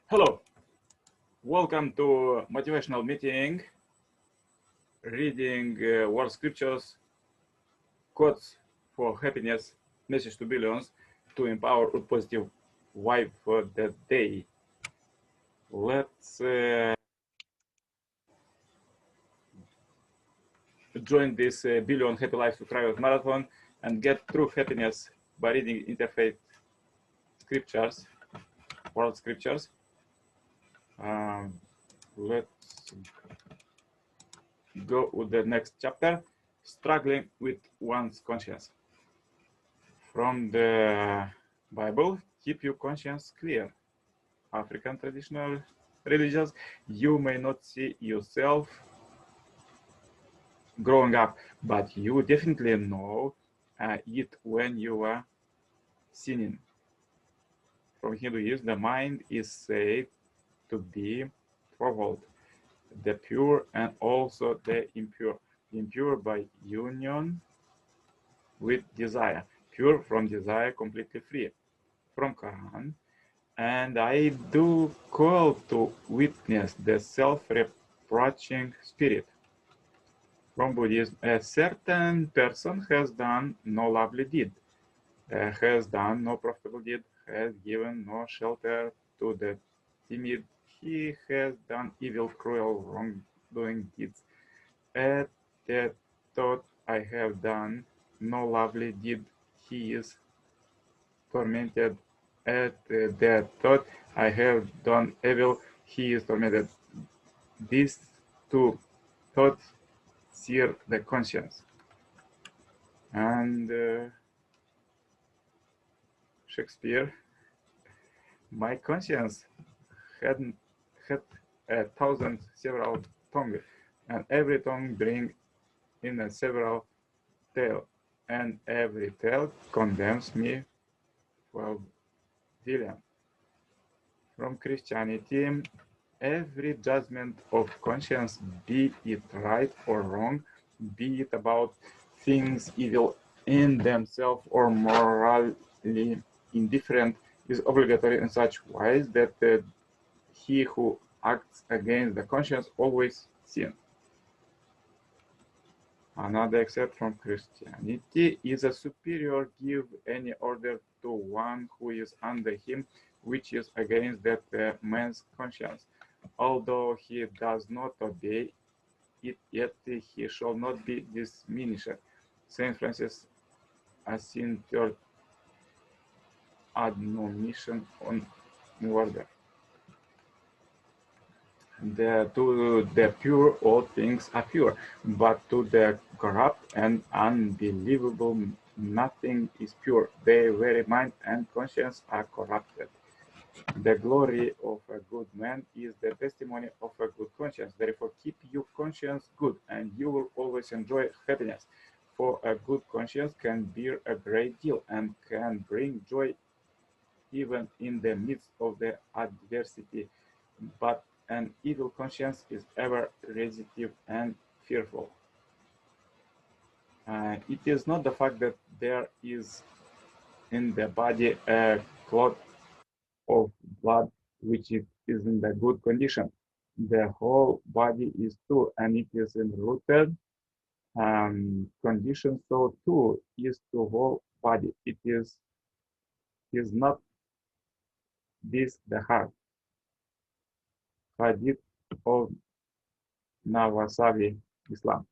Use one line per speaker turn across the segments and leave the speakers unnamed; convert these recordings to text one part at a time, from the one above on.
Hello, welcome to motivational meeting, reading World Scriptures, quotes for happiness, message to billions, to empower a positive vibe for the day. Let's join this Billion Happy Lives to Thrive marathon and get true happiness by reading Interfaith Scriptures, World Scriptures. Let's go with the next chapter, struggling with one's conscience. From the Bible, keep your conscience clear. African traditional religions, you may not see yourself growing up, but you definitely know it when you are sinning. From Hinduism, the mind is said to be twofold, the pure and also the impure. Impure by union with desire, pure from desire, completely free. From Quran, and I do call to witness the self-reproaching spirit. From Buddhism, a certain person has done no lovely deed, has done no profitable deed, has given no shelter to the timid, he has done evil, cruel, wrongdoing deeds. At the thought I have done no lovely deed, he is tormented. At the thought I have done evil, he is tormented. These two thoughts sear the conscience. And Shakespeare, my conscience had a thousand several tongues, and every tongue bring in a several tale, and every tale condemns me for villain. From Christianity, every judgment of conscience, be it right or wrong, be it about things evil in themselves or morally indifferent, is obligatory in such wise that he who acts against the conscience always sins. Another except from Christianity is a superior give any order to one who is under him, which is against that man's conscience. Although he does not obey it, yet he shall not be diminished. Saint Francis Assisi, third admonition on order. To the pure, all things are pure, but to the corrupt and unbelievable, nothing is pure. Their very mind and conscience are corrupted. The glory of a good man is the testimony of a good conscience. Therefore, keep your conscience good, and you will always enjoy happiness. For a good conscience can bear a great deal and can bring joy even in the midst of the adversity. But an evil conscience is ever restive and fearful. It is not the fact that there is in the body a clot of blood which is in the good condition. The whole body is too, and it is in rooted condition. So too is the whole body. It is not this the heart. Hadith of Navasavi Islam.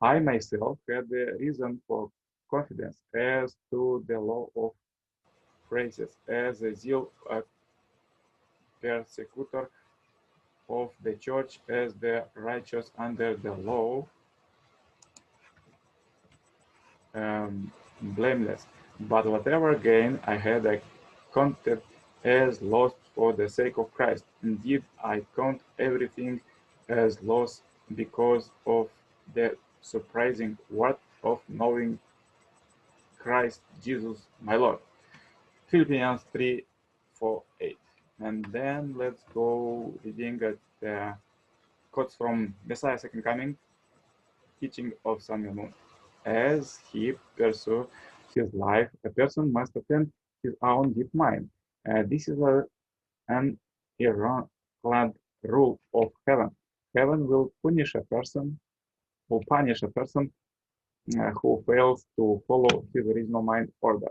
I myself had a reason for confidence as to the law of phrases, as a zeal a persecutor of the church, as the righteous under the law, blameless. But whatever gain I had, I counted as lost for the sake of Christ. Indeed, I count everything as loss because of the surprising worth of knowing Christ Jesus, my Lord. Philippians 3:4-8. And then let's go reading the quotes from Messiah Second Coming, teaching of Samuel Moon. As he pursues his life, a person must attend his own deep mind. This is an ironclad rule of heaven. Heaven will punish a person who fails to follow his original mind order.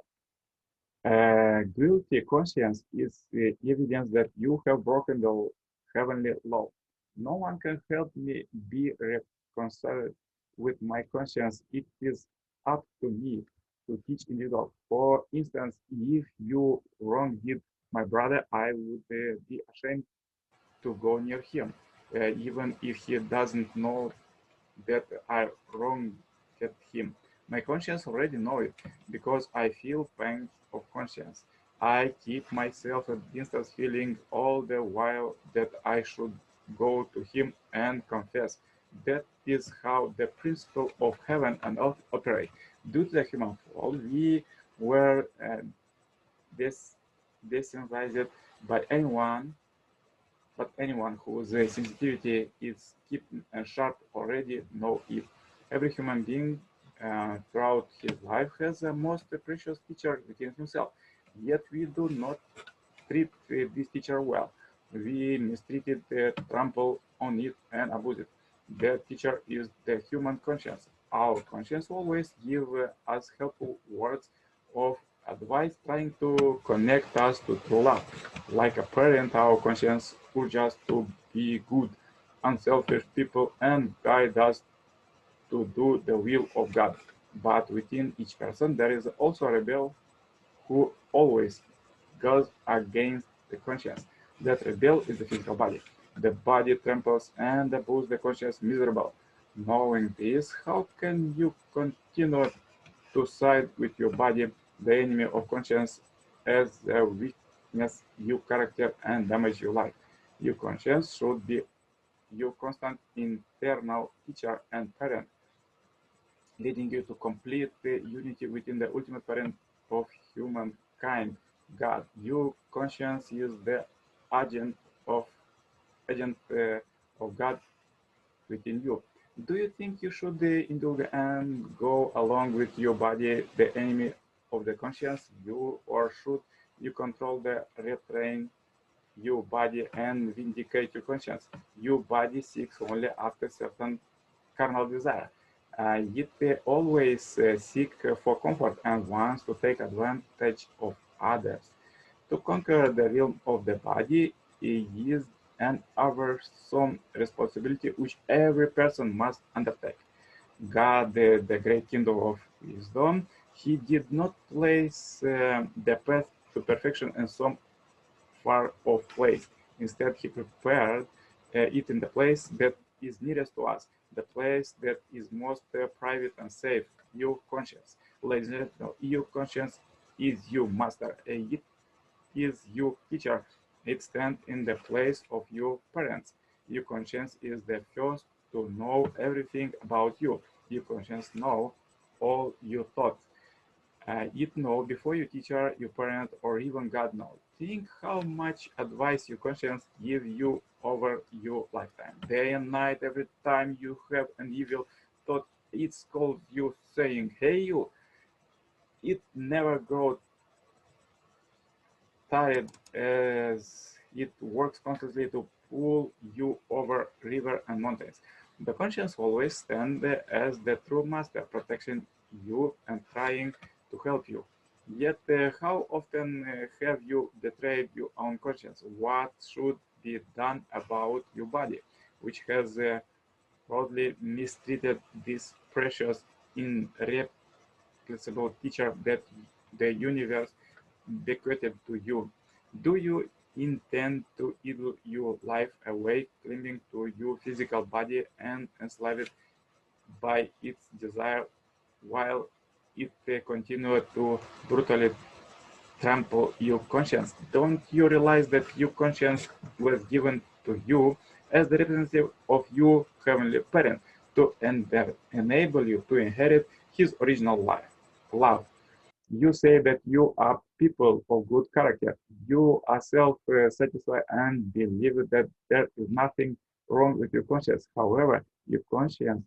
Guilty conscience is evidence that you have broken the heavenly law. No one can help me be reconciled with my conscience. It is up to me to teach individuals. For instance, if you wronged my brother, I would be ashamed to go near him, even if he doesn't know that I wronged him. My conscience already knows it because I feel pangs of conscience. I keep myself at distance, feeling all the while that I should go to him and confess. That is how the principle of heaven and earth operate. Due to the human fall, we were desensitized by anyone but anyone whose sensitivity is kept sharp already know it. Every human being throughout his life has a most precious teacher within himself. Yet we do not treat this teacher well. We mistreat it, trample on it, and abuse it. The teacher is the human conscience. Our conscience always gives us helpful words of advice, trying to connect us to true love. Like a parent, our conscience urges us to be good, unselfish people and guide us to do the will of God. But within each person, there is also a rebel who always goes against the conscience. That rebel is the physical body. The body tramples and abuses the conscience miserable. Knowing this, how can you continue to side with your body, the enemy of conscience, as a weakness your character and damage your life? Your conscience should be your constant internal teacher and parent, leading you to complete the unity within the ultimate parent of humankind, God. Your conscience is the agent of agent of God within you. Do you think you should indulge and go along with your body, the enemy of the conscience, you, or should you control the retrain your body and vindicate your conscience? Your body seeks only after certain carnal desire. It always seeks for comfort and wants to take advantage of others. To conquer the realm of the body is an oversome responsibility which every person must undertake. God, the great kingdom of wisdom, he did not place the path to perfection in some far off place. Instead, he prepared it in the place that is nearest to us, the place that is most private and safe, your conscience. Ladies and gentlemen, your conscience is your master. It is your teacher. It stands in the place of your parents. Your conscience is the first to know everything about you. Your conscience knows all your thoughts. It know before your teacher, your parent, or even God knows. Think how much advice your conscience gives you over your lifetime. Day and night, every time you have an evil thought, it scolds you, saying, "Hey, you!" It never grows tired as it works constantly to pull you over river and mountains. The conscience always stands as the true master, protecting you and trying to help you. Yet, how often have you betrayed your own conscience? What should be done about your body, which has proudly mistreated this precious, irreplaceable teacher that the universe bequeathed to you? Do you intend to idle your life away, clinging to your physical body and enslaved by its desire, while it continues to brutally trample your conscience? Don't you realize that your conscience was given to you as the representative of your heavenly parent to enable you to inherit his original life, love? You say that you are people of good character. You are self-satisfied and believe that there is nothing wrong with your conscience. However, your conscience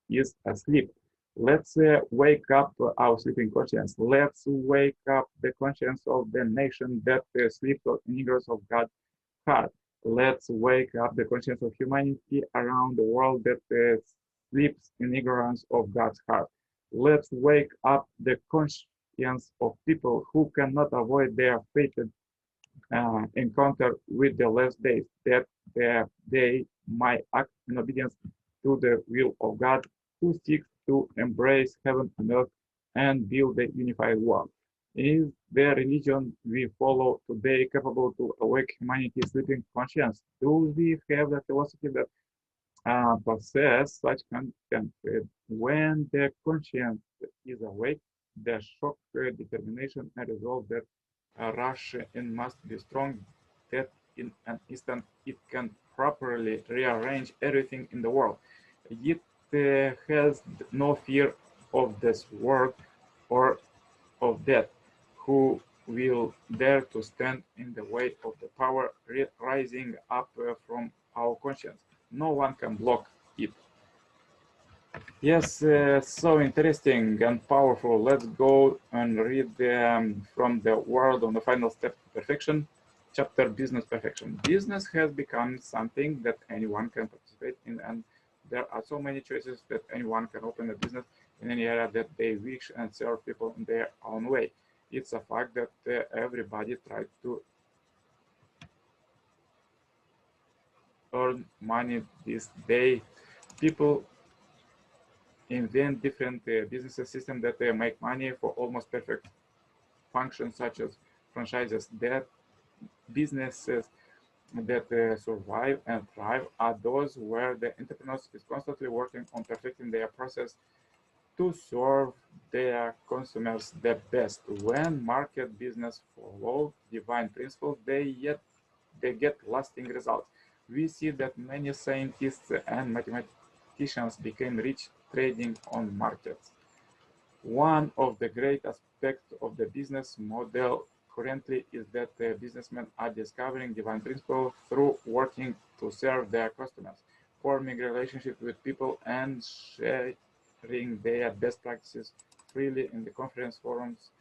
is asleep. Let's wake up our sleeping conscience. Let's wake up the conscience of the nation that sleeps in ignorance of God's heart. Let's wake up the conscience of humanity around the world that sleeps in ignorance of God's heart. Let's wake up the conscience of people who cannot avoid their fated encounter with the last days, that they might act in obedience to the will of God, who seeks to embrace heaven and earth and build a unified world. Is the religion we follow today capable to awake humanity's sleeping conscience? Do we have a philosophy that possess such content? When the conscience is awake, the shock, determination, and resolve that rush in must be strong, that in an instant it can properly rearrange everything in the world. It has no fear of this world or of death, who will dare to stand in the way of the power rising up from our conscience. No one can block it. Yes, so interesting and powerful. Let's go and read from the Word on the Final Step to Perfection, chapter Business Perfection. Business has become something that anyone can participate in, and there are so many choices that anyone can open a business in any area that they wish and serve people in their own way. It's a fact that everybody tries to earn money this day. People invent different business systems that make money for almost perfect functions, such as franchises. That businesses that survive and thrive are those where the entrepreneur is constantly working on perfecting their process to serve their consumers the best. When market business follow divine principles, they get lasting results. We see that many scientists and mathematicians became rich trading on markets. One of the great aspects of the business model currently is that businessmen are discovering divine principles through working to serve their customers, forming relationships with people, and sharing their best practices freely in the conference forums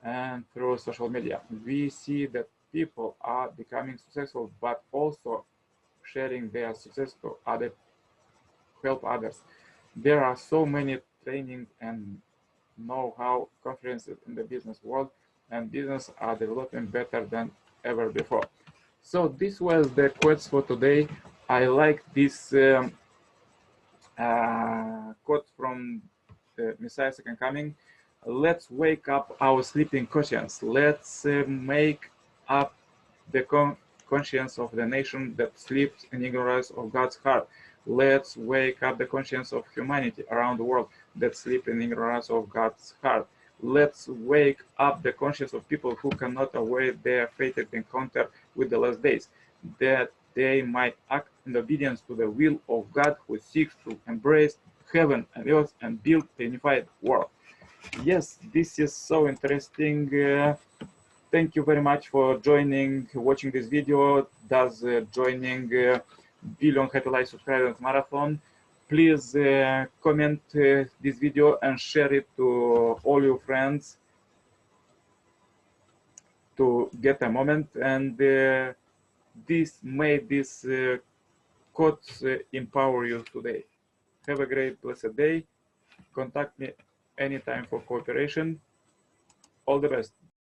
and through social media. We see that people are becoming successful, but also sharing their success to help others. There are so many training and know-how conferences in the business world, and business are developing better than ever before. So this was the quotes for today. I like this quote from the Messiah Second Coming. Let's wake up our sleeping conscience. Let's make up the conscience of the nation that sleeps in ignorance of God's heart. Let's wake up the conscience of humanity around the world that sleep in ignorance of God's heart. Let's wake up the conscience of people who cannot avoid their fated encounter with the last days, that they might act in obedience to the will of God, who seeks to embrace heaven and earth and build a unified world. Yes, this is so interesting. Thank you very much for watching this video, thus joining Billion Happy Life Subscribers Marathon. Please comment this video and share it to all your friends to get a moment, and this quotes empower you today. Have a great blessed day. Contact me anytime for cooperation. All the best.